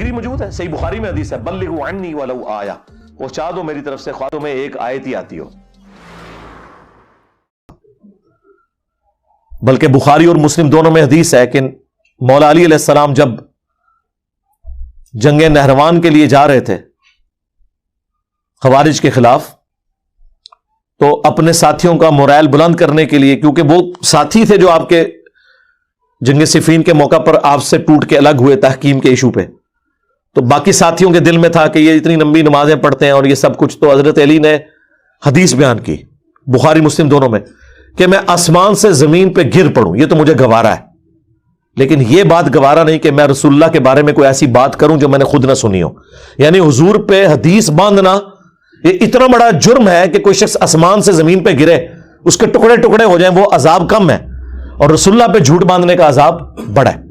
تفسیری موجود ہے، صحیح بخاری میں حدیث ہے، بلغوا عنی ولو آیا، پہنچا دو میری طرف سے خواہ تمہیں ایک آیت ہی آتی ہو۔ بلکہ بخاری اور مسلم دونوں میں حدیث ہے کہ مولا علی علیہ السلام جب جنگ نہروان کے لیے جا رہے تھے خوارج کے خلاف، تو اپنے ساتھیوں کا مورائل بلند کرنے کے لیے، کیونکہ وہ ساتھی تھے جو آپ کے جنگ صفین کے موقع پر آپ سے ٹوٹ کے الگ ہوئے تحکیم کے ایشو پہ، تو باقی ساتھیوں کے دل میں تھا کہ یہ اتنی لمبی نمازیں پڑھتے ہیں اور یہ سب کچھ، تو حضرت علی نے حدیث بیان کی بخاری مسلم دونوں میں کہ میں آسمان سے زمین پہ گر پڑوں یہ تو مجھے گوارا ہے، لیکن یہ بات گوارا نہیں کہ میں رسول اللہ کے بارے میں کوئی ایسی بات کروں جو میں نے خود نہ سنی ہو۔ یعنی حضور پہ حدیث باندھنا یہ اتنا بڑا جرم ہے کہ کوئی شخص آسمان سے زمین پہ گرے، اس کے ٹکڑے ٹکڑے ہو جائیں، وہ عذاب کم ہے، اور رسول اللہ پہ جھوٹ باندھنے کا عذاب بڑا ہے۔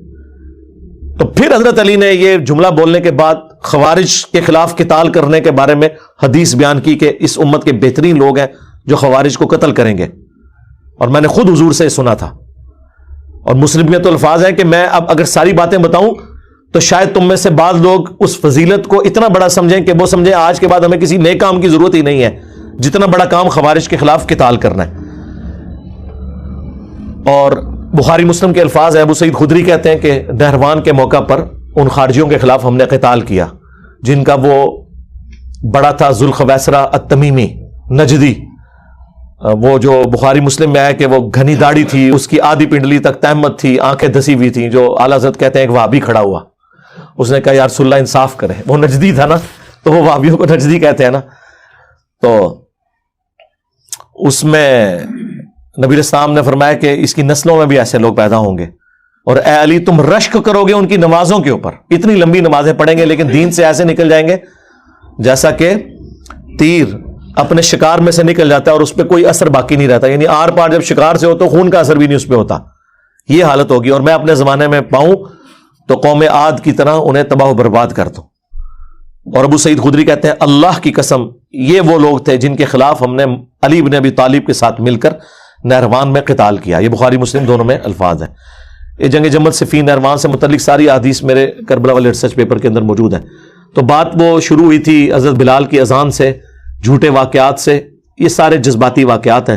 تو پھر حضرت علی نے یہ جملہ بولنے کے بعد خوارج کے خلاف قتال کرنے کے بارے میں حدیث بیان کی کہ اس امت کے بہترین لوگ ہیں جو خوارج کو قتل کریں گے، اور میں نے خود حضور سے سنا تھا۔ اور مسلم میں تو الفاظ ہیں کہ میں اب اگر ساری باتیں بتاؤں تو شاید تم میں سے بعض لوگ اس فضیلت کو اتنا بڑا سمجھیں کہ وہ سمجھیں آج کے بعد ہمیں کسی نئے کام کی ضرورت ہی نہیں ہے، جتنا بڑا کام خوارج کے خلاف قتال کرنا ہے۔ اور بخاری مسلم کے الفاظ ہیں، ابو سعید خدری کہتے ہیں کہ نہروان کے موقع پر ان خارجیوں کے خلاف ہم نے قتال کیا جن کا وہ بڑا تھا ذوالخویسرہ التمیمی نجدی، وہ جو بخاری مسلم میں ہے کہ وہ گھنی داڑھی تھی، اس کی آدھی پنڈلی تک تہمت تھی، آنکھیں دسی ہوئی تھیں، جو اعلیٰ حضرت کہتے ہیں ایک وہابی کھڑا ہوا، اس نے کہا یا رسول اللہ انصاف کریں، وہ نجدی تھا نا، تو وہ وہابیوں کو نجدی کہتے ہیں نا، تو اس میں نبی علیہ السلام نے فرمایا کہ اس کی نسلوں میں بھی ایسے لوگ پیدا ہوں گے، اور اے علی تم رشک کرو گے ان کی نمازوں کے اوپر، اتنی لمبی نمازیں پڑھیں گے لیکن دین سے ایسے نکل جائیں گے جیسا کہ تیر اپنے شکار میں سے نکل جاتا ہے اور اس پہ کوئی اثر باقی نہیں رہتا، یعنی آر پار جب شکار سے ہو تو خون کا اثر بھی نہیں اس پہ ہوتا، یہ حالت ہوگی، اور میں اپنے زمانے میں پاؤں تو قوم عاد کی طرح انہیں تباہ و برباد کر دوں۔ اور ابو سعید خدری کہتے ہیں اللہ کی قسم یہ وہ لوگ تھے جن کے خلاف ہم نے علی بن ابی طالب کے ساتھ مل کر نہروان میں قتال کیا۔ یہ بخاری مسلم دونوں میں الفاظ ہیں۔ یہ جنگ جمل صفین نہروان سے متعلق ساری احادیث میرے کربلا والے ریسرچ پیپر کے اندر موجود ہیں۔ تو بات وہ شروع ہوئی تھی حضرت بلال کی اذان سے، جھوٹے واقعات سے، یہ سارے جذباتی واقعات ہیں۔